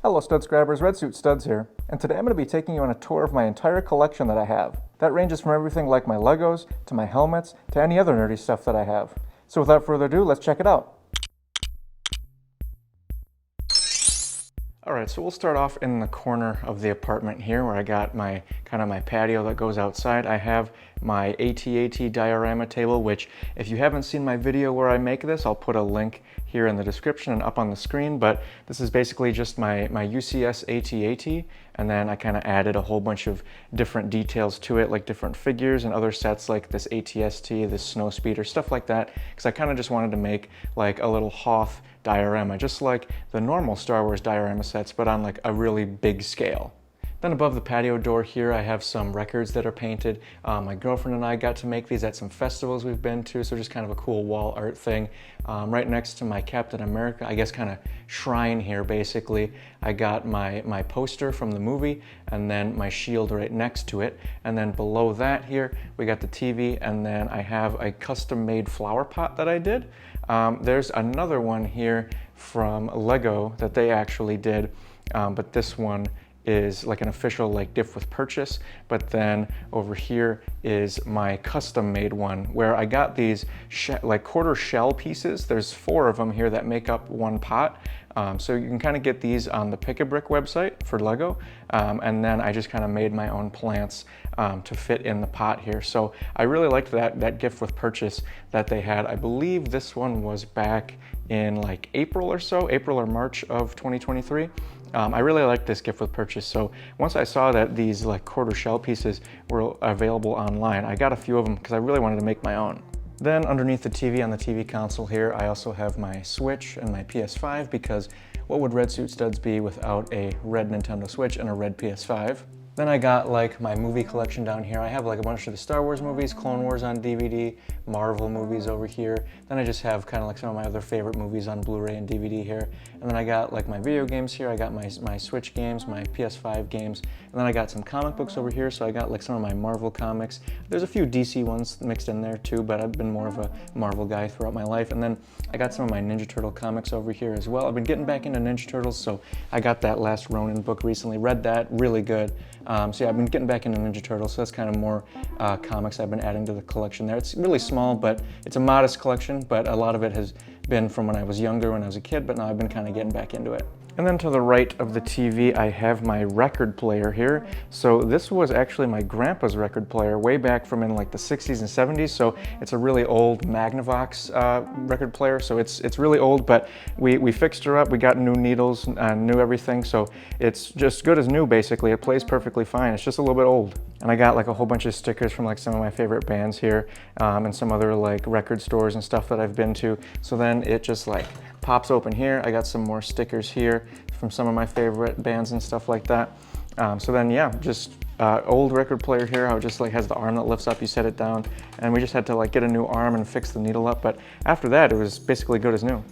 Hello Stud-Scribers, Red Suit Studs here, and today I'm going to be taking you on a tour of my entire collection that I have. That ranges from everything like my Legos, to my helmets, to any other nerdy stuff that I have. So without further ado, let's check it out. Alright, so we'll start off in the corner of the apartment here where I got my my patio that goes outside. I have my AT-AT diorama table, which if you haven't seen my video where I make this, I'll put a link here in the description and up on the screen, but this is basically just my UCS AT-AT, and then I kind of added a whole bunch of different details to it, like different figures and other sets like this AT-ST, this snow speeder, stuff like that, because I kind of just wanted to make like a little Hoth diorama, just like the normal Star Wars diorama sets, but on like a really big scale. Then above the patio door here, I have some records that are painted. My girlfriend and I got to make these at some festivals we've been to, so just kind of a cool wall art thing. Right next to my Captain America, I guess kind of shrine here basically, I got my poster from the movie and then my shield right next to it. And then below that here, we got the TV, and then I have a custom made flower pot that I did. There's another one here from Lego that they actually did, but this one is like an official like gift with purchase. But then over here is my custom made one where I got these like quarter shell pieces. There's 4 of them here that make up one pot. So you can kind of get these on the Pick-a-Brick website for Lego. And then I just kind of made my own plants to fit in the pot here. So I really liked that gift with purchase that they had. I believe this one was back in like April or so, April or March of 2023. I really liked this gift with purchase. So once I saw that these like quarter shell pieces were available online, I got a few of them because I really wanted to make my own. Then underneath the TV on the TV console here, I also have my Switch and my PS5, because what would Red Suit Studs be without a red Nintendo Switch and a red PS5? Then I got like my movie collection down here. I have like a bunch of the Star Wars movies, Clone Wars on DVD, Marvel movies over here. Then I just have kind of like some of my other favorite movies on Blu-ray and DVD here. And then I got like my video games here. I got my Switch games, my PS5 games. And then I got some comic books over here. So I got like some of my Marvel comics. There's a few DC ones mixed in there too, but I've been more of a Marvel guy throughout my life. And then I got some of my Ninja Turtle comics over here as well. I've been getting back into Ninja Turtles, so I got that last Ronin book recently. Read that, really good. So yeah, I've been getting back into Ninja Turtles, so that's kind of more comics I've been adding to the collection there. It's really small, but it's a modest collection, but a lot of it has been from when I was younger, when I was a kid, but now I've been kind of getting back into it. And then to the right of the TV, I have my record player here. So this was actually my grandpa's record player way back from in like the 60s and 70s. So it's a really old Magnavox record player. So it's really old, but we fixed her up. We got new needles, new everything. So it's just good as new, basically. It plays perfectly fine. It's just a little bit old. And I got like a whole bunch of stickers from like some of my favorite bands here, and some other like record stores and stuff that I've been to. So then it just like pops open here. I got some more stickers here from some of my favorite bands and stuff like that. So then yeah, just old record player here. How it just like has the arm that lifts up, you set it down, and we just had to like get a new arm and fix the needle up. But after that, it was basically good as new.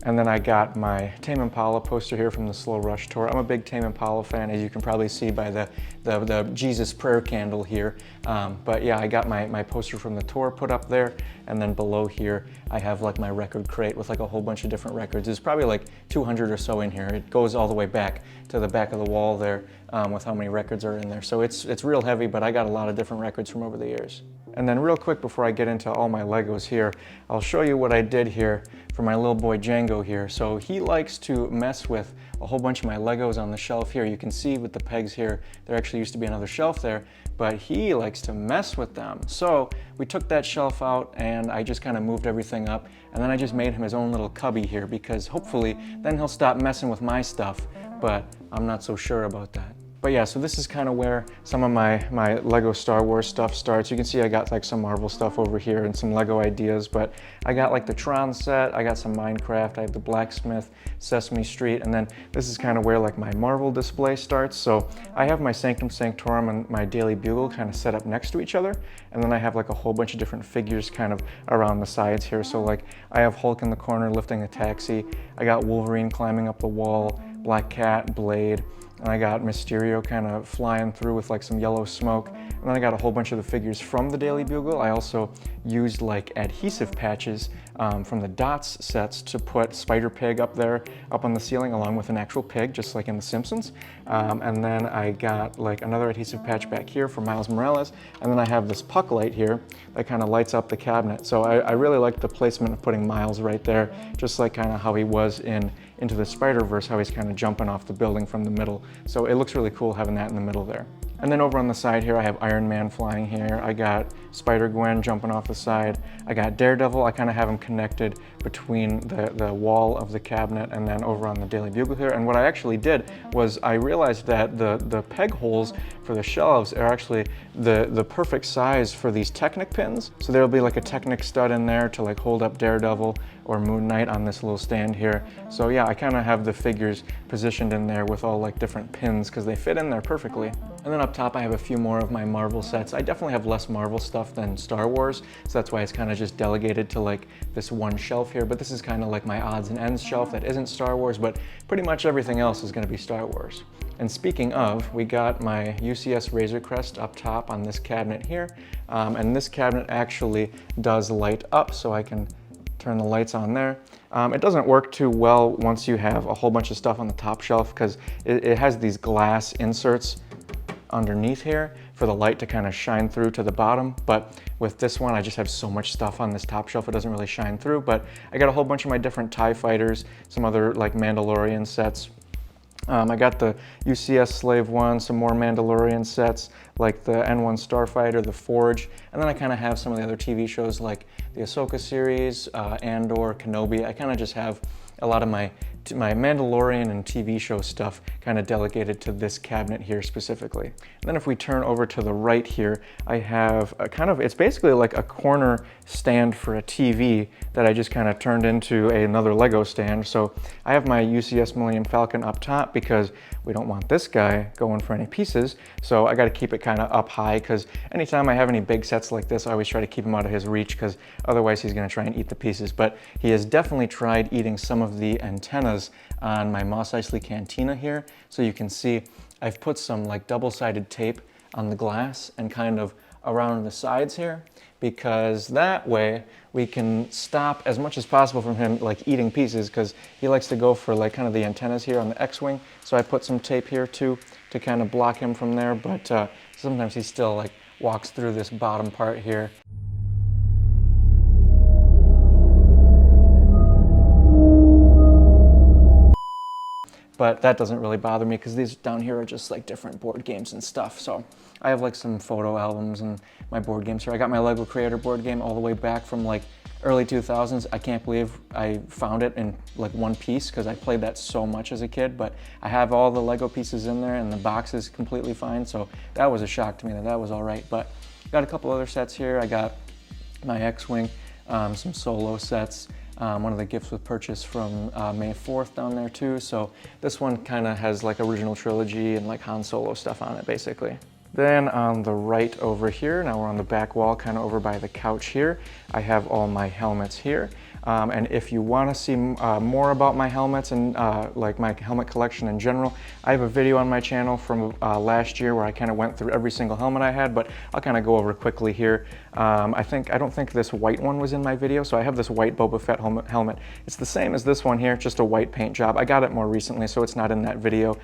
And then I got my Tame Impala poster here from the Slow Rush tour. I'm a big Tame Impala fan, as you can probably see by the Jesus prayer candle here. But yeah, I got my poster from the tour put up there. And then below here, I have like my record crate with like a whole bunch of different records. There's probably like 200 or so in here. It goes all the way back to the back of the wall there, with how many records are in there. So it's real heavy, but I got a lot of different records from over the years. And then real quick before I get into all my Legos here, I'll show you what I did here for my little boy Django here. So he likes to mess with a whole bunch of my Legos on the shelf here. You can see with the pegs here, there actually used to be another shelf there, but he likes to mess with them. So we took that shelf out and I just kind of moved everything up, and then I just made him his own little cubby here, because hopefully then he'll stop messing with my stuff, but I'm not so sure about that. But yeah, so this is kind of where some of my Lego Star Wars stuff starts. You can see I got like some Marvel stuff over here and some Lego ideas, but I got like the Tron set, I got some Minecraft, I have the Blacksmith, Sesame Street, and then this is kind of where like my Marvel display starts. So I have my Sanctum Sanctorum and my Daily Bugle kind of set up next to each other, and then I have like a whole bunch of different figures kind of around the sides here. So like I have Hulk in the corner lifting a taxi, I got Wolverine climbing up the wall, Black Cat, Blade, and I got Mysterio kind of flying through with like some yellow smoke. And then I got a whole bunch of the figures from the Daily Bugle. I also used like adhesive patches from the Dots sets to put Spider Pig up there, up on the ceiling, along with an actual pig, just like in The Simpsons. And then I got like another adhesive patch back here for Miles Morales. And then I have this puck light here that kind of lights up the cabinet. So I really like the placement of putting Miles right there, just like kind of how he was in Into the Spider-Verse, how he's kind of jumping off the building from the middle. So it looks really cool having that in the middle there. And then over on the side here, I have Iron Man flying here. I got Spider-Gwen jumping off the side. I got Daredevil. I kind of have him connected between the wall of the cabinet and then over on the Daily Bugle here. And what I actually did was I realized that the peg holes for the shelves are actually the perfect size for these Technic pins. So there'll be like a Technic stud in there to like hold up Daredevil or Moon Knight on this little stand here. So yeah, I kind of have the figures positioned in there with all like different pins because they fit in there perfectly. And then up top I have a few more of my Marvel sets. I definitely have less Marvel stuff than Star Wars, so that's why it's kind of just delegated to like this one shelf here. But this is kind of like my odds and ends shelf that isn't Star Wars, but pretty much everything else is going to be Star Wars. And speaking of, we got my UCS Razor Crest up top on this cabinet here. And this cabinet actually does light up, so I can turn the lights on there. It doesn't work too well once you have a whole bunch of stuff on the top shelf because it has these glass inserts underneath here for the light to kind of shine through to the bottom. But with this one, I just have so much stuff on this top shelf, it doesn't really shine through. But I got a whole bunch of my different TIE fighters, some other like Mandalorian sets. I got the UCS Slave One, some more Mandalorian sets like the N1 Starfighter, the Forge, and then I kind of have some of the other TV shows like the Ahsoka series, Andor, Kenobi. I kind of just have a lot of my Mandalorian and TV show stuff kind of delegated to this cabinet here specifically. And then if we turn over to the right here, I have a kind of, it's basically like a corner stand for a TV that I just kind of turned into another Lego stand. So I have my UCS Millennium Falcon up top because we don't want this guy going for any pieces. So I got to keep it kind of up high because anytime I have any big sets like this, I always try to keep him out of his reach because otherwise he's going to try and eat the pieces. But he has definitely tried eating some of the antennas on my Mos Eisley Cantina here. So you can see I've put some like double-sided tape on the glass and kind of around the sides here, because that way we can stop as much as possible from him like eating pieces, because he likes to go for like kind of the antennas here on the X-Wing. So I put some tape here too to kind of block him from there, but sometimes he still like walks through this bottom part here. But that doesn't really bother me because these down here are just like different board games and stuff. So I have like some photo albums and my board games here. I got my Lego Creator board game all the way back from like early 2000s. I can't believe I found it in like one piece because I played that so much as a kid. But I have all the Lego pieces in there and the box is completely fine. So that was a shock to me that was all right. But I got a couple other sets here. I got my X-Wing, some Solo sets. One of the gifts with purchase from May 4th down there too. So this one kind of has like original trilogy and like Han Solo stuff on it basically. Then on the right over here, now we're on the back wall, kind of over by the couch here, I have all my helmets here. And if you want to see more about my helmets and like my helmet collection in general, I have a video on my channel from last year where I kind of went through every single helmet I had, but I'll kind of go over quickly here. I don't think this white one was in my video, so I have this white Boba Fett helmet. It's the same as this one here, just a white paint job. I got it more recently, so it's not in that video.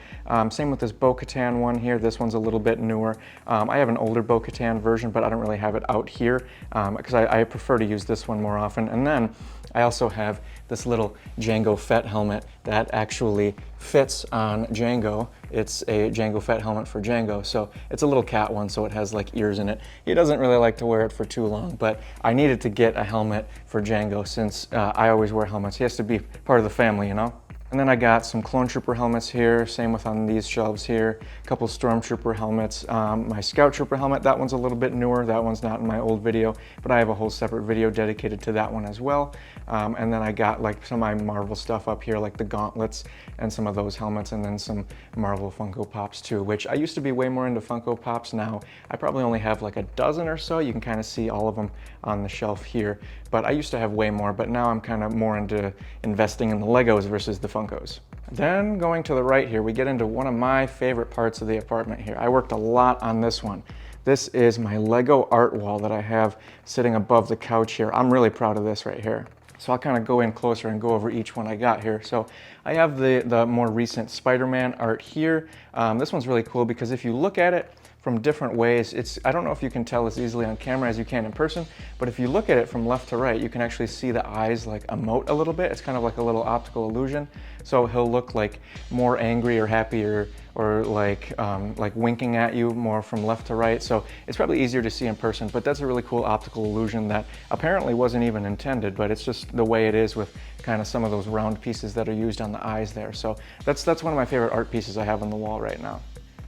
Same with this Bo-Katan one here. This one's a little bit newer. I have an older Bo-Katan version, but I don't really have it out here because I prefer to use this one more often. And then I also have this little Django Fett helmet that actually fits on Django. It's a Django Fett helmet for Django, so it's a little cat one, so it has like ears in it. He doesn't really like to wear it for too long, but I needed to get a helmet for Django since I always wear helmets. He has to be part of the family, you know? And then I got some Clone Trooper helmets here, same with on these shelves here, a couple Stormtrooper helmets. My Scout Trooper helmet, that one's a little bit newer, that one's not in my old video, but I have a whole separate video dedicated to that one as well. And then I got like some of my Marvel stuff up here, like the gauntlets and some of those helmets, and then some Marvel Funko Pops too, which I used to be way more into Funko Pops. Now I probably only have like a dozen or so. You can kind of see all of them on the shelf here, but I used to have way more, but now I'm kind of more into investing in the Legos versus the Funkos. Then going to the right here, we get into one of my favorite parts of the apartment here. I worked a lot on this one. This is my Lego art wall that I have sitting above the couch here. I'm really proud of this right here. So I'll kind of go in closer and go over each one I got here. So I have the more recent Spider-Man art here. This one's really cool because if you look at it from different ways, I don't know if you can tell as easily on camera as you can in person, but if you look at it from left to right, you can actually see the eyes like emote a little bit. It's kind of like a little optical illusion. So he'll look like more angry or happy or like winking at you more from left to right. So it's probably easier to see in person, but that's a really cool optical illusion that apparently wasn't even intended, but it's just the way it is with kind of some of those round pieces that are used on the eyes there. So that's one of my favorite art pieces I have on the wall right now.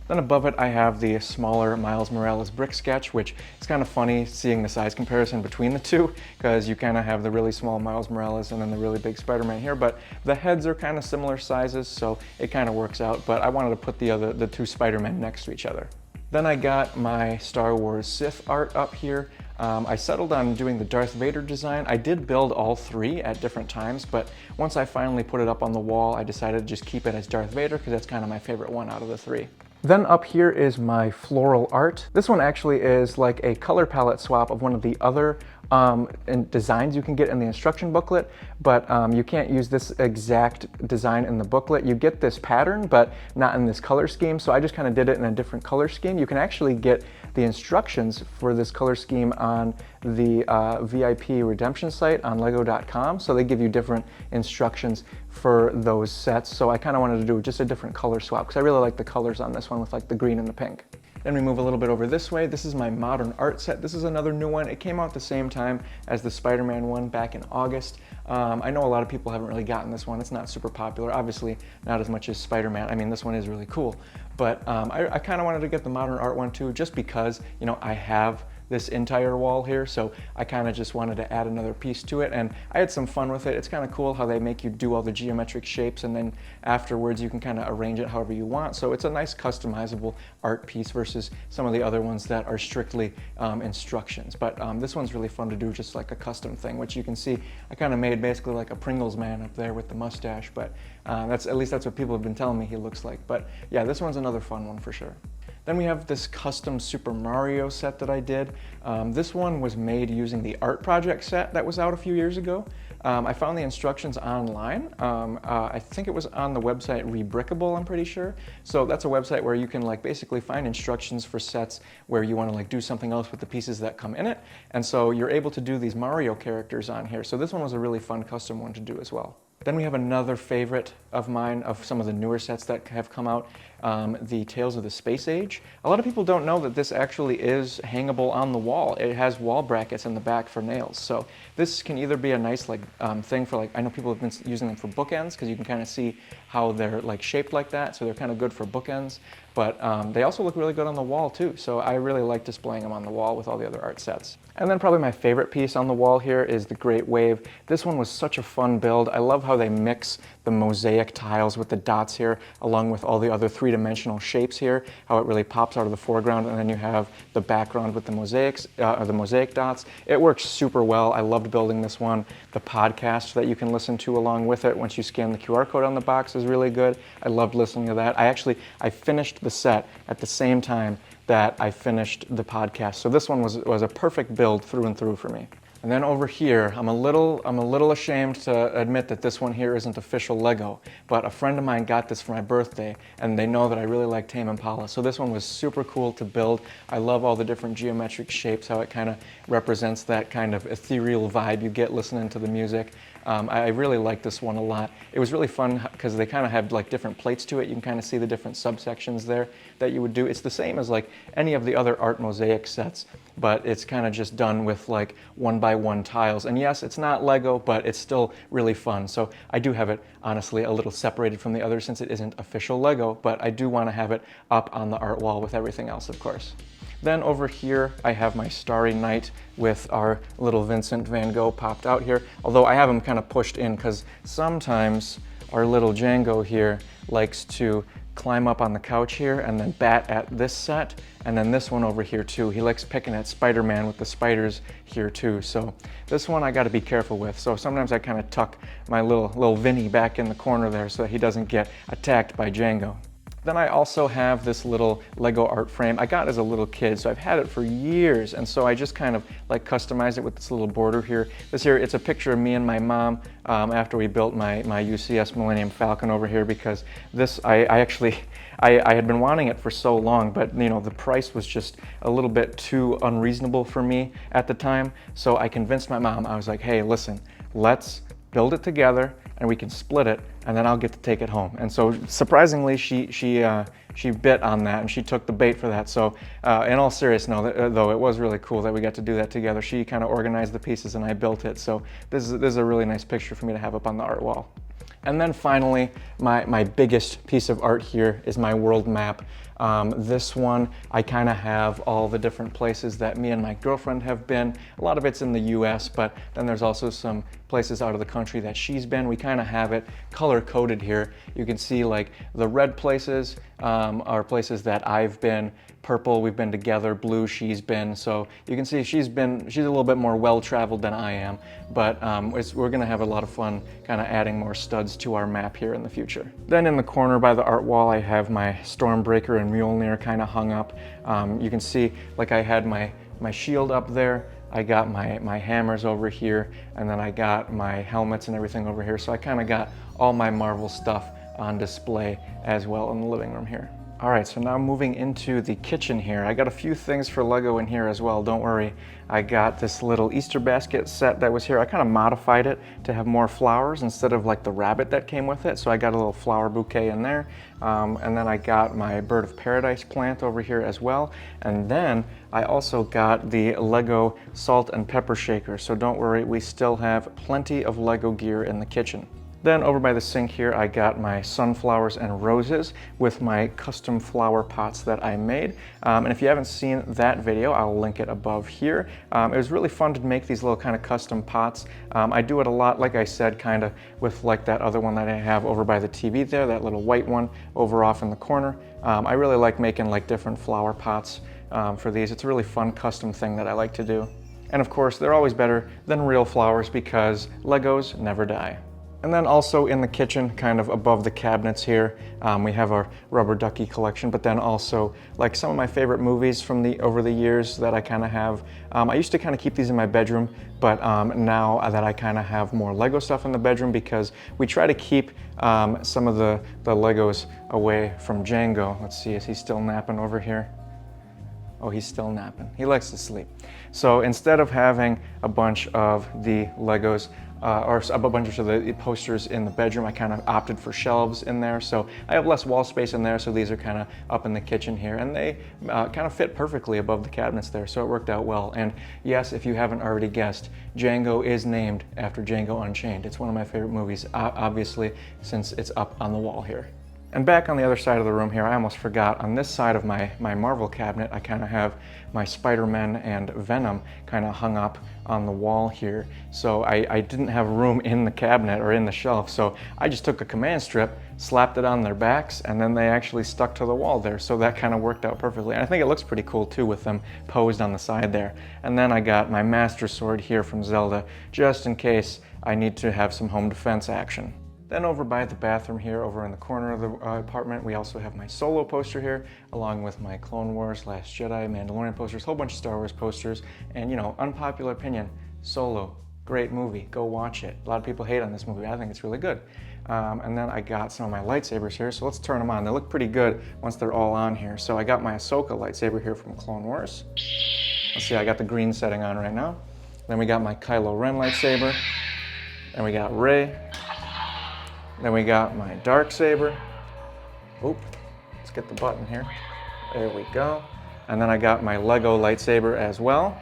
Then above it, I have the smaller Miles Morales brick sketch, which is kind of funny seeing the size comparison between the two, because you kind of have the really small Miles Morales and then the really big Spider-Man here, but the heads are kind of similar sizes, so it kind of works out, but I wanted to put the two Spider-Men next to each other. Then I got my Star Wars Sith art up here. I settled on doing the Darth Vader design. I did build all three at different times, but once I finally put it up on the wall, I decided to just keep it as Darth Vader because that's kind of my favorite one out of the three. Then up here is my Floral Art. This one actually is like a color palette swap of one of the other designs you can get in the instruction booklet, but you can't use this exact design in the booklet. You get this pattern, but not in this color scheme, so I just kind of did it in a different color scheme. You can actually get the instructions for this color scheme on the VIP redemption site on lego.com, so they give you different instructions for those sets, so I kind of wanted to do just a different color swap because I really like the colors on this one with like the green and the pink. Then we move a little bit over this way. This is my modern art set. This is another new one. It came out the same time as the Spider-Man one back in August. I know a lot of people haven't really gotten this one. It's not super popular. Obviously, not as much as Spider-Man. I mean, this one is really cool. But I kind of wanted to get the modern art one too, just because, you know, I have this entire wall here, so I kind of just wanted to add another piece to it, and I had some fun with it. It's kind of cool how they make you do all the geometric shapes, and then afterwards you can kind of arrange it however you want. So it's a nice customizable art piece versus some of the other ones that are strictly instructions. But this one's really fun to do, just like a custom thing, which you can see I kind of made basically like a Pringles man up there with the mustache, but at least that's what people have been telling me he looks like. But yeah, this one's another fun one for sure. Then we have this custom Super Mario set that I did. This one was made using the art project set that was out a few years ago. I found the instructions online. I think it was on the website Rebrickable, I'm pretty sure. So that's a website where you can like basically find instructions for sets where you want to like do something else with the pieces that come in it. And so you're able to do these Mario characters on here. So this one was a really fun custom one to do as well. Then we have another favorite of mine of some of the newer sets that have come out, the Tales of the Space Age. A lot of people don't know that this actually is hangable on the wall. It has wall brackets in the back for nails. So this can either be a nice like thing for like, I know people have been using them for bookends because you can kind of see how they're like shaped like that. So they're kind of good for bookends, but they also look really good on the wall too. So I really like displaying them on the wall with all the other art sets. And then probably my favorite piece on the wall here is the Great Wave. This one was such a fun build. I love how they mix the mosaic tiles with the dots here, along with all the other three-dimensional shapes here, how it really pops out of the foreground, and then you have the background with the mosaics, the mosaic dots. It works super well. I loved building this one. The podcast that you can listen to along with it once you scan the QR code on the box is really good. I loved listening to that. I finished the set at the same time that I finished the podcast. So this one was a perfect build through and through for me. And then over here, I'm a little ashamed to admit that this one here isn't official Lego, but a friend of mine got this for my birthday, and they know that I really like Tame Impala. So this one was super cool to build. I love all the different geometric shapes, how it kind of represents that kind of ethereal vibe you get listening to the music. I really like this one a lot. It was really fun because they kind of have like different plates to it. You can kind of see the different subsections there that you would do. It's the same as like any of the other art mosaic sets, but it's kind of just done with like 1x1 tiles. And yes, it's not Lego, but it's still really fun. So I do have it honestly a little separated from the others since it isn't official Lego, but I do want to have it up on the art wall with everything else, of course. Then over here, I have my Starry Night with our little Vincent van Gogh popped out here, although I have him kind of pushed in because sometimes our little Django here likes to climb up on the couch here and then bat at this set, and then this one over here too. He likes picking at Spider-Man with the spiders here too. So this one I got to be careful with. So sometimes I kind of tuck my little Vinny back in the corner there so that he doesn't get attacked by Django. Then I also have this little Lego art frame I got as a little kid, so I've had it for years, and so I just kind of like customized it with this little border here. This here, it's a picture of me and my mom after we built my UCS Millennium Falcon over here, because this, I had been wanting it for so long, but you know, the price was just a little bit too unreasonable for me at the time, so I convinced my mom. I was like, hey, listen, let's build it together and we can split it, and then I'll get to take it home. And so surprisingly, she bit on that and she took the bait for that. So in all seriousness, though, it was really cool that we got to do that together. She kind of organized the pieces and I built it. So this is a really nice picture for me to have up on the art wall. And then finally, my biggest piece of art here is my world map. This one, I kind of have all the different places that me and my girlfriend have been. A lot of it's in the US, but then there's also some places out of the country that she's been. We kind of have it color coded here. You can see like the red places are places that I've been. Purple, we've been together. Blue, she's been. So you can see she's a little bit more well-traveled than I am, but we're gonna have a lot of fun kind of adding more studs to our map here in the future. Then in the corner by the art wall, I have my Stormbreaker and Mjolnir kind of hung up. You can see like I had my shield up there. I got my hammers over here, and then I got my helmets and everything over here. So I kind of got all my Marvel stuff on display as well in the living room here. All right, so now moving into the kitchen here. I got a few things for Lego in here as well, don't worry. I got this little Easter basket set that was here. I kind of modified it to have more flowers instead of like the rabbit that came with it. So I got a little flower bouquet in there. And then I got my Bird of Paradise plant over here as well. And then I also got the Lego salt and pepper shaker. So don't worry, we still have plenty of Lego gear in the kitchen. Then over by the sink here, I got my sunflowers and roses with my custom flower pots that I made. And if you haven't seen that video, I'll link it above here. It was really fun to make these little kind of custom pots. I do it a lot, like I said, kind of with like that other one that I have over by the TV there, that little white one over off in the corner. I really like making like different flower pots for these. It's a really fun custom thing that I like to do. And of course, they're always better than real flowers because Legos never die. And then also in the kitchen, kind of above the cabinets here, we have our rubber ducky collection, but then also like some of my favorite movies from over the years that I kind of have. I used to kind of keep these in my bedroom, but now that I kind of have more Lego stuff in the bedroom, because we try to keep some of the Legos away from Django. Let's see, is he still napping over here? Oh, he's still napping. He likes to sleep. So instead of having a bunch of the Legos or a bunch of the posters in the bedroom, I kind of opted for shelves in there. So I have less wall space in there, so these are kind of up in the kitchen here, and they kind of fit perfectly above the cabinets there, so it worked out well. And yes, if you haven't already guessed, Django is named after Django Unchained. It's one of my favorite movies, obviously, since it's up on the wall here. And back on the other side of the room here, I almost forgot, on this side of my Marvel cabinet, I kind of have my Spider-Man and Venom kind of hung up on the wall here. So I didn't have room in the cabinet or in the shelf, so I just took a command strip, slapped it on their backs, and then they actually stuck to the wall there. So that kind of worked out perfectly. And I think it looks pretty cool too with them posed on the side there. And then I got my Master Sword here from Zelda, just in case I need to have some home defense action. Then over by the bathroom here, over in the corner of the apartment, we also have my Solo poster here, along with my Clone Wars, Last Jedi, Mandalorian posters, whole bunch of Star Wars posters. And you know, unpopular opinion, Solo, great movie, go watch it. A lot of people hate on this movie, I think it's really good. And then I got some of my lightsabers here, so let's turn them on. They look pretty good once they're all on here. So I got my Ahsoka lightsaber here from Clone Wars. Let's see, I got the green setting on right now. Then we got my Kylo Ren lightsaber. Then we got Rey. Then we got my Darksaber. Oop, let's get the button here. There we go. And then I got my Lego lightsaber as well.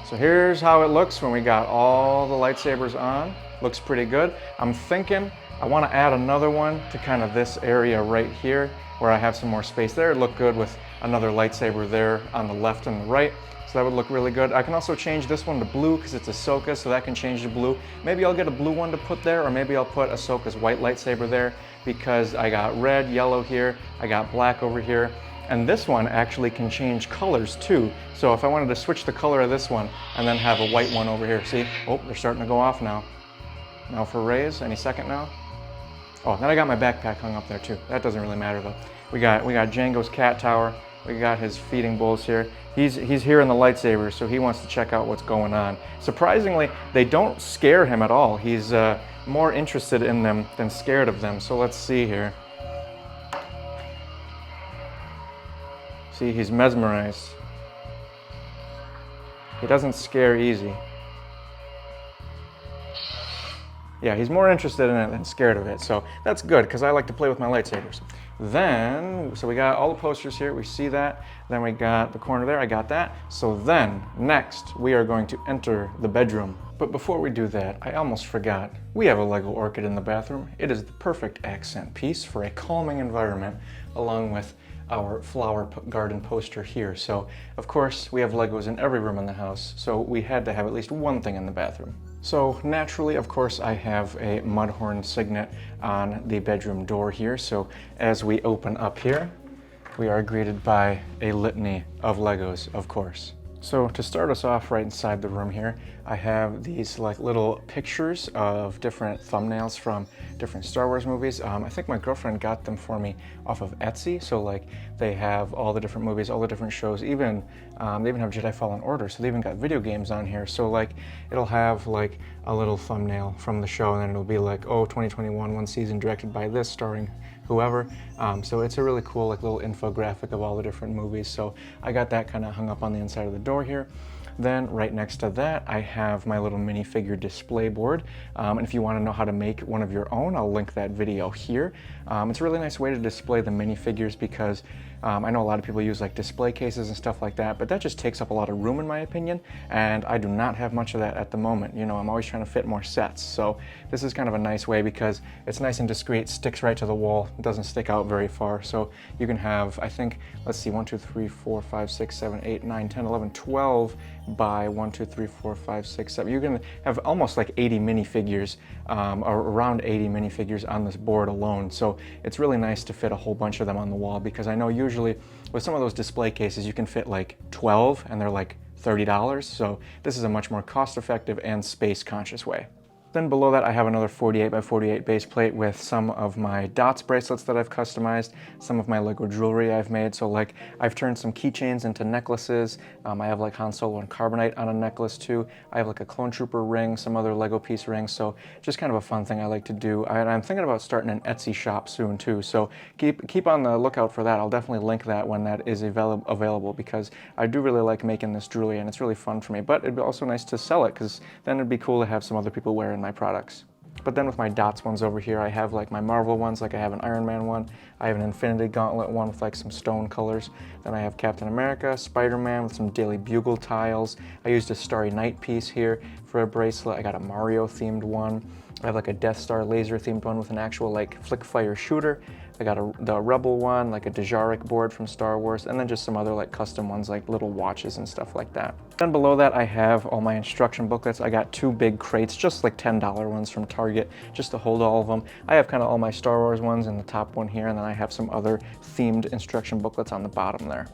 So here's how it looks when we got all the lightsabers on. Looks pretty good. I'm thinking I want to add another one to kind of this area right here where I have some more space there. It'd look good with another lightsaber there on the left and the right. So that would look really good. I can also change this one to blue because it's Ahsoka, so that can change to blue. Maybe I'll get a blue one to put there, or maybe I'll put Ahsoka's white lightsaber there because I got red, yellow here, I got black over here. And this one actually can change colors too. So if I wanted to switch the color of this one and then have a white one over here, see? Oh, they're starting to go off now. Now for raise, any second now. Oh, then I got my backpack hung up there too. That doesn't really matter though. We got Django's cat tower. We got his feeding bowls here. He's here in the lightsabers, so he wants to check out what's going on. Surprisingly, they don't scare him at all. He's more interested in them than scared of them. So let's see here. See, he's mesmerized. He doesn't scare easy. Yeah, he's more interested in it than scared of it, so that's good because I like to play with my lightsabers. Then, so we got all the posters here, we see that. Then we got the corner there, I got that. So then, next, we are going to enter the bedroom. But before we do that, I almost forgot. We have a Lego orchid in the bathroom. It is the perfect accent piece for a calming environment, along with our flower garden poster here. So, of course, we have Legos in every room in the house, so we had to have at least one thing in the bathroom. So naturally, of course, I have a Mudhorn signet on the bedroom door here. So as we open up here, we are greeted by a litany of Legos, of course. So to start us off right inside the room here, I have these like little pictures of different thumbnails from different Star Wars movies. I think my girlfriend got them for me off of Etsy. So like they have all the different movies, all the different shows, even they even have Jedi Fallen Order. So they even got video games on here. So like it'll have like a little thumbnail from the show and then it'll be like, oh, 2021, one season directed by this, starring whoever. So it's a really cool like little infographic of all the different movies. So I got that kind of hung up on the inside of the door here. Then right next to that, I have my little minifigure display board. And if you want to know how to make one of your own, I'll link that video here. It's a really nice way to display the minifigures because I know a lot of people use like display cases and stuff like that, but that just takes up a lot of room in my opinion, and I do not have much of that at the moment. You know, I'm always trying to fit more sets, so this is kind of a nice way because it's nice and discreet, sticks right to the wall, doesn't stick out very far, so you can have, I think, let's see, 1, 2, 3, 4, 5, 6, 7, 8, 9, 10, 11, 12 by 1, 2, 3, 4, 5, 6, 7. You can have almost like 80 minifigures, or around 80 minifigures on this board alone, so it's really nice to fit a whole bunch of them on the wall because I know usually with some of those display cases you can fit like 12 and they're like $30, so this is a much more cost-effective and space-conscious way. Then below that I have another 48 by 48 base plate with some of my dots bracelets that I've customized, some of my Lego jewelry I've made. So like I've turned some keychains into necklaces. I have like Han Solo and Carbonite on a necklace too. I have like a Clone Trooper ring, some other Lego piece rings. So just kind of a fun thing I like to do. I'm thinking about starting an Etsy shop soon too. So keep on the lookout for that. I'll definitely link that when that is available because I do really like making this jewelry and it's really fun for me. But it'd be also nice to sell it because then it'd be cool to have some other people wearing my products. But then with my dots ones over here, I have like my Marvel ones, like I have an Iron Man one, I have an Infinity Gauntlet one with like some stone colors, then I have Captain America, Spider-Man with some Daily Bugle tiles. I used a Starry Night piece here for a bracelet. I got a Mario themed one. I have like a Death Star laser themed one with an actual like flick fire shooter. I got the Rebel one, like a Djarik board from Star Wars, and then just some other like custom ones like little watches and stuff like that. Then below that I have all my instruction booklets. I got 2 big crates, just like $10 ones from Target, just to hold all of them. I have kind of all my Star Wars ones in the top one here, and then I have some other themed instruction booklets on the bottom there.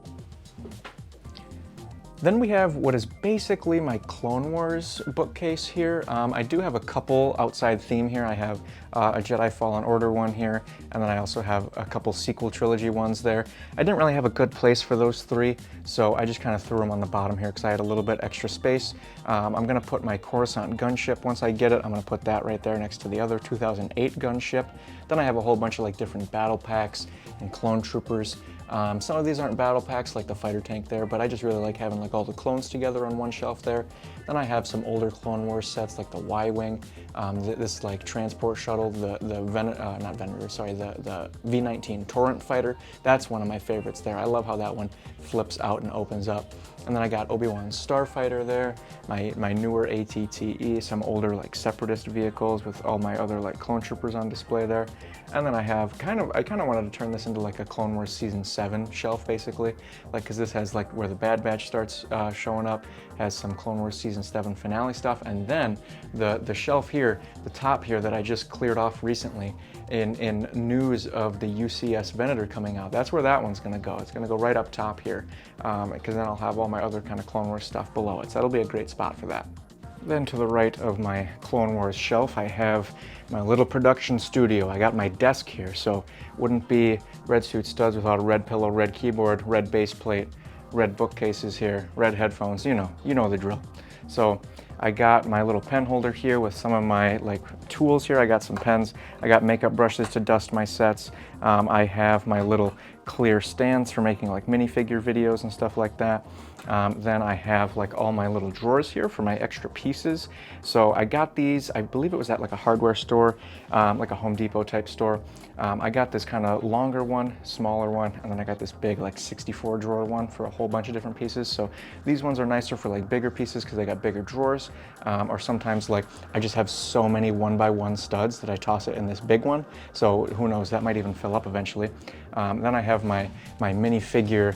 Then we have what is basically my Clone Wars bookcase here. I do have a couple outside theme here. I have a Jedi Fallen Order one here, and then I also have a couple sequel trilogy ones there. I didn't really have a good place for those 3, so I just kind of threw them on the bottom here because I had a little bit extra space. I'm gonna put my Coruscant gunship once I get it. I'm gonna put that right there next to the other 2008 gunship. Then I have a whole bunch of like different battle packs and clone troopers. Some of these aren't battle packs like the fighter tank there, but I just really like having like all the clones together on one shelf there. Then I have some older Clone Wars sets like the Y-Wing. this like transport shuttle, the not Venator, sorry, the V-19 Torrent Fighter. That's one of my favorites there. I love how that one flips out and opens up. And then I got Obi-Wan's Starfighter there, my newer ATTE, some older like Separatist vehicles with all my other like clone troopers on display there. And then I have I kind of wanted to turn this into like a Clone Wars Season 7 shelf basically, like because this has like where the Bad Batch starts showing up, has some Clone Wars Season 7 finale stuff, and then the shelf here, the top here that I just cleared off recently in news of the UCS Venator coming out. That's where that one's gonna go. It's gonna go right up top here, because then I'll have all my other kind of Clone Wars stuff below it. So that'll be a great spot for that. Then to the right of my Clone Wars shelf, I have my little production studio. I got my desk here, so wouldn't be Red Suit Studs without a red pillow, red keyboard, red base plate, red bookcases here, red headphones, you know the drill. So I got my little pen holder here with some of my like tools here. I got some pens, I got makeup brushes to dust my sets. I have my little clear stands for making like minifigure videos and stuff like that. Then I have like all my little drawers here for my extra pieces. So I got these, I believe it was at like a hardware store, like a Home Depot type store. I got this kind of longer one, smaller one, and then I got this big like 64 drawer one for a whole bunch of different pieces. So these ones are nicer for like bigger pieces because they got bigger drawers. Or sometimes like I just have so many 1x1 studs that I toss it in this big one. So who knows, that might even fill up eventually. Then I have my minifigure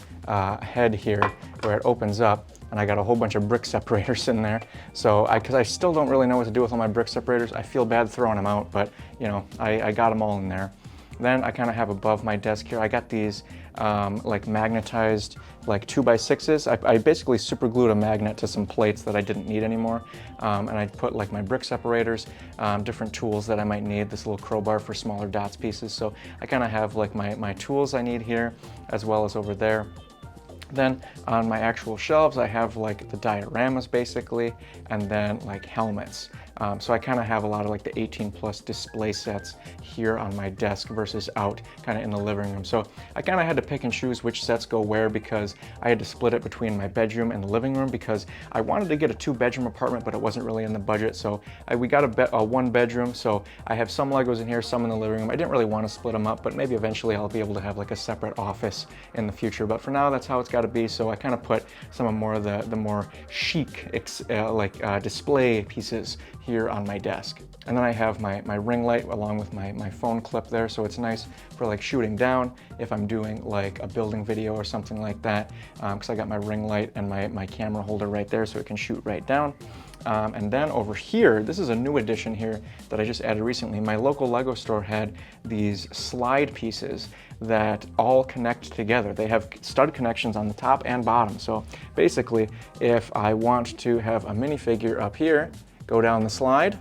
head here where it opens up, and I got a whole bunch of brick separators in there. So because I still don't really know what to do with all my brick separators. I feel bad throwing them out, but you know, I got them all in there. Then I kind of have above my desk here, I got these like magnetized like 2x6s. I basically super glued a magnet to some plates that I didn't need anymore. And I put like my brick separators, different tools that I might need, this little crowbar for smaller dots pieces. So I kind of have like my tools I need here as well as over there. Then on my actual shelves, I have like the dioramas basically, and then like helmets. So I kind of have a lot of like the 18+ display sets here on my desk versus out kind of in the living room. So I kind of had to pick and choose which sets go where because I had to split it between my bedroom and the living room because I wanted to get a 2-bedroom apartment, but it wasn't really in the budget. So we got a 1-bedroom. So I have some Legos in here, some in the living room. I didn't really want to split them up, but maybe eventually I'll be able to have like a separate office in the future. But for now, that's how it's got to be. So I kind of put some of the more chic display pieces here on my desk. And then I have my ring light along with my phone clip there, so it's nice for like shooting down if I'm doing like a building video or something like that, because I got my ring light and my camera holder right there so it can shoot right down. And then over here, this is a new addition here that I just added recently. My local Lego store had these slide pieces that all connect together. They have stud connections on the top and bottom. So basically, if I want to have a minifigure up here, go down the slide,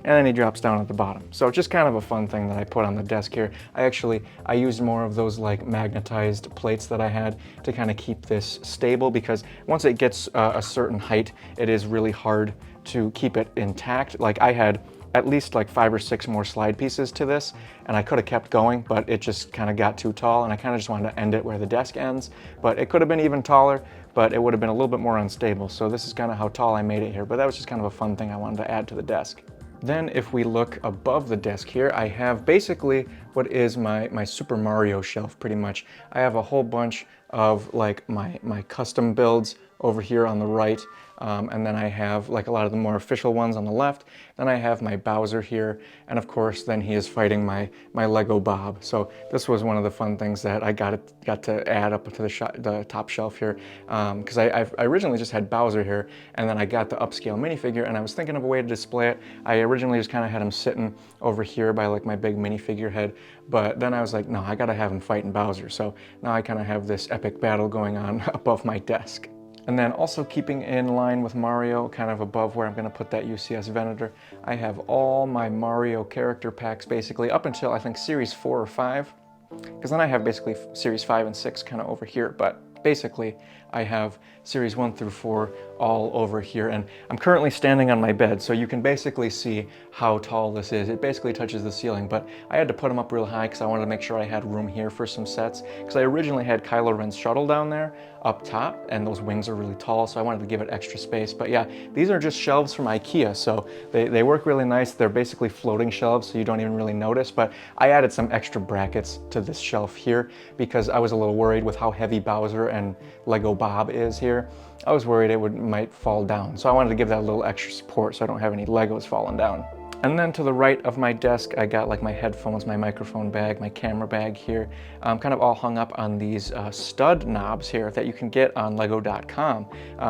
and then he drops down at the bottom. So just kind of a fun thing that I put on the desk here. I used more of those like magnetized plates that I had to kind of keep this stable because once it gets a certain height, it is really hard to keep it intact. Like I had at least like 5 or 6 more slide pieces to this, and I could have kept going, but it just kind of got too tall, and I kind of just wanted to end it where the desk ends. But it could have been even taller, but it would have been a little bit more unstable. So this is kind of how tall I made it here, but that was just kind of a fun thing I wanted to add to the desk. Then if we look above the desk here, I have basically what is my Super Mario shelf pretty much. I have a whole bunch of like my custom builds over here on the right. And then I have like a lot of the more official ones on the left. Then I have my Bowser here. And of course, then he is fighting my Lego Bob. So this was one of the fun things that I got to add up to the top shelf here. Because I originally just had Bowser here, and then I got the upscale minifigure, and I was thinking of a way to display it. I originally just kind of had him sitting over here by like my big minifigure head. But then I was like, no, I gotta have him fighting Bowser. So now I kind of have this epic battle going on above my desk. And then also keeping in line with Mario, kind of above where I'm going to put that UCS Venator, I have all my Mario character packs basically up until I think Series 4 or 5. Because then I have basically Series 5 and 6 kind of over here, but basically I have Series 1 through 4 all over here. And I'm currently standing on my bed, so you can basically see how tall this is. It basically touches the ceiling, but I had to put them up real high because I wanted to make sure I had room here for some sets. Because I originally had Kylo Ren's shuttle down there up top, and those wings are really tall, so I wanted to give it extra space. But yeah, these are just shelves from IKEA, so they work really nice. They're basically floating shelves, so you don't even really notice, but I added some extra brackets to this shelf here because I was a little worried with how heavy Bowser and Lego Bob is here. I was worried it might fall down, so I wanted to give that a little extra support so I don't have any Legos falling down. And then to the right of my desk, I got like my headphones, my microphone bag, my camera bag here, kind of all hung up on these stud knobs here that you can get on lego.com.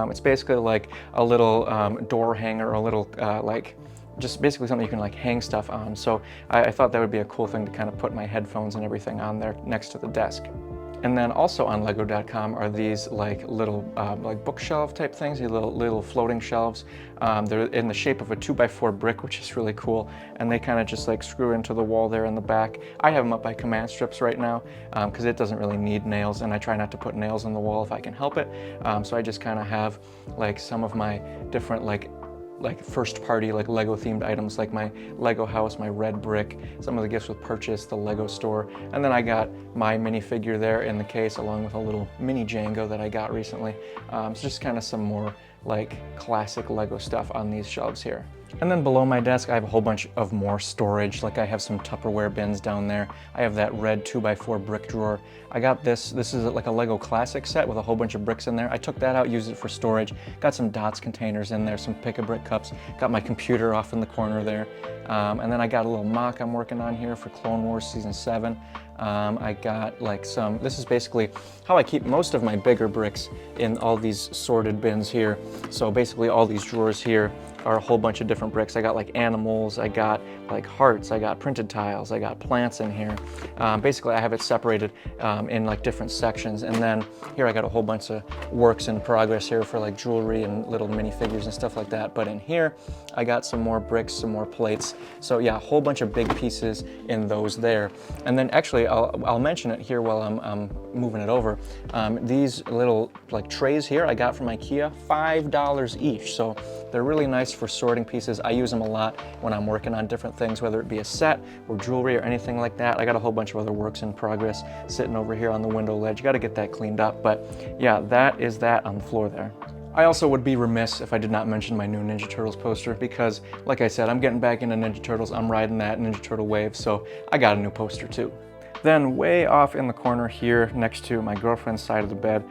It's basically like a little door hanger, a little just basically something you can like hang stuff on. So I thought that would be a cool thing to kind of put my headphones and everything on there next to the desk. And then also on lego.com are these like little like bookshelf type things, these little floating shelves. They're in the shape of a 2x4 brick, which is really cool. And they kind of just like screw into the wall there in the back. I have them up by command strips right now because it doesn't really need nails, and I try not to put nails in the wall if I can help it. So I just kind of have like some of my different like first party like Lego themed items, like my Lego house, my red brick, some of the gifts with purchase, the Lego store, and then I got my minifigure there in the case along with a little mini Django that I got recently. So just kind of some more like classic Lego stuff on these shelves here. And then below my desk, I have a whole bunch of more storage. Like I have some Tupperware bins down there. I have that red 2x4 brick drawer. I got this is like a Lego classic set with a whole bunch of bricks in there. I took that out, used it for storage. Got some dots containers in there, some pick-a-brick cups. Got my computer off in the corner there. And then I got a little mock I'm working on here for Clone Wars Season 7. I got like this is basically how I keep most of my bigger bricks in all these sorted bins here. So basically all these drawers here are a whole bunch of different bricks. I got like animals, I got like hearts, I got printed tiles, I got plants in here. Basically I have it separated in like different sections. And then here I got a whole bunch of works in progress here for like jewelry and little minifigures and stuff like that. But in here I got some more bricks, some more plates. So yeah, a whole bunch of big pieces in those there. And then actually I'll mention it here while I'm moving it over. These little like trays here I got from IKEA, $5 each. So they're really nice for sorting pieces. I use them a lot when I'm working on different things, whether it be a set or jewelry or anything like that. I got a whole bunch of other works in progress sitting over here on the window ledge. Got to get that cleaned up, but yeah, that is that on the floor there. I also would be remiss if I did not mention my new Ninja Turtles poster because, like I said, I'm getting back into Ninja Turtles. I'm riding that Ninja Turtle wave, so I got a new poster too. Then way off in the corner here next to my girlfriend's side of the bed,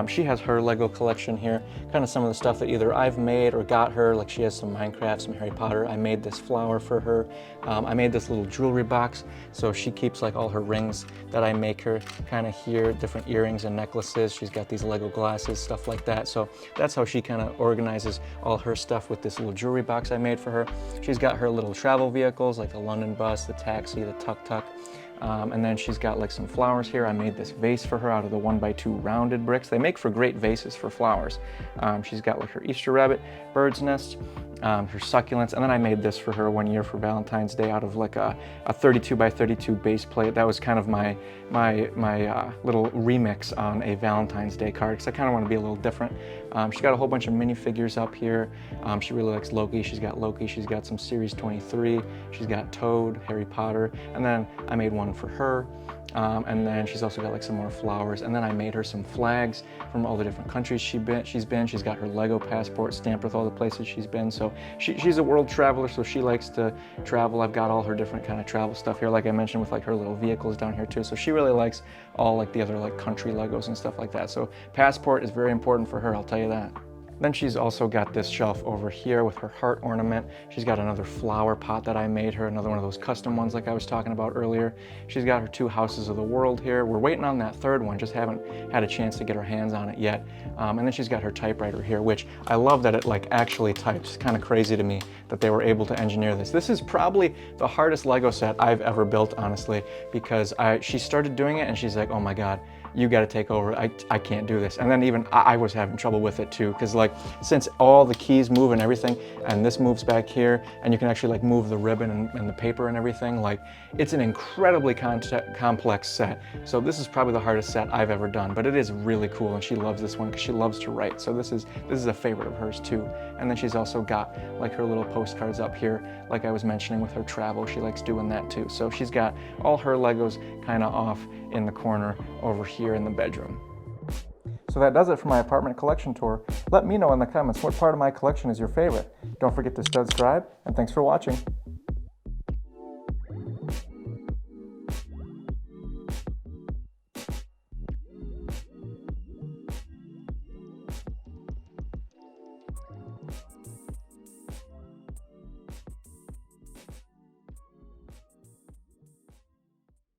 she has her Lego collection here, kind of some of the stuff that either I've made or got her, like she has some Minecraft, some Harry Potter. I made this flower for her. I made this little jewelry box, so she keeps like all her rings that I make her kind of here, different earrings and necklaces. She's got these Lego glasses, stuff like that. So that's how she kind of organizes all her stuff with this little jewelry box I made for her. She's got her little travel vehicles like the London bus, the taxi, the tuk-tuk. And then she's got like some flowers here. I made this vase for her out of the 1x2 rounded bricks. They make for great vases for flowers. She's got like her Easter rabbit, bird's nest, her succulents, and then I made this for her one year for Valentine's Day out of like a 32x32 base plate. That was kind of my little remix on a Valentine's Day card because I kind of want to be a little different. She's got a whole bunch of minifigures up here. She really likes Loki. She's got Loki. She's got some Series 23. She's got Toad, Harry Potter, and then I made one for her. And then she's also got like some more flowers. And then I made her some flags from all the different countries she's been. She's got her Lego passport stamped with all the places she's been. So she's a world traveler, so she likes to travel. I've got all her different kind of travel stuff here, like I mentioned, with like her little vehicles down here too. So she really likes all like the other like country Legos and stuff like that. So passport is very important for her, I'll tell you that. Then she's also got this shelf over here with her heart ornament. She's got another flower pot that I made her, another one of those custom ones like I was talking about earlier. She's got her 2 houses of the world here. We're waiting on that third one, just haven't had a chance to get our hands on it yet. And then she's got her typewriter here, which I love that it like actually types. It's kind of crazy to me that they were able to engineer this. This is probably the hardest Lego set I've ever built, honestly, because she started doing it and she's like, oh my God, you got to take over. I can't do this. And then even I was having trouble with it too, because like since all the keys move and everything, and this moves back here, and you can actually like move the ribbon and the paper and everything, like it's an incredibly complex set. So this is probably the hardest set I've ever done, but it is really cool, and she loves this one because she loves to write. So this is a favorite of hers too. And then she's also got like her little postcards up here, like I was mentioning with her travel. She likes doing that too. So she's got all her Legos kind of off in the corner over here in the bedroom. So that does it for my apartment collection tour. Let me know in the comments what part of my collection is your favorite. Don't forget to Stud-Scribe, and thanks for watching.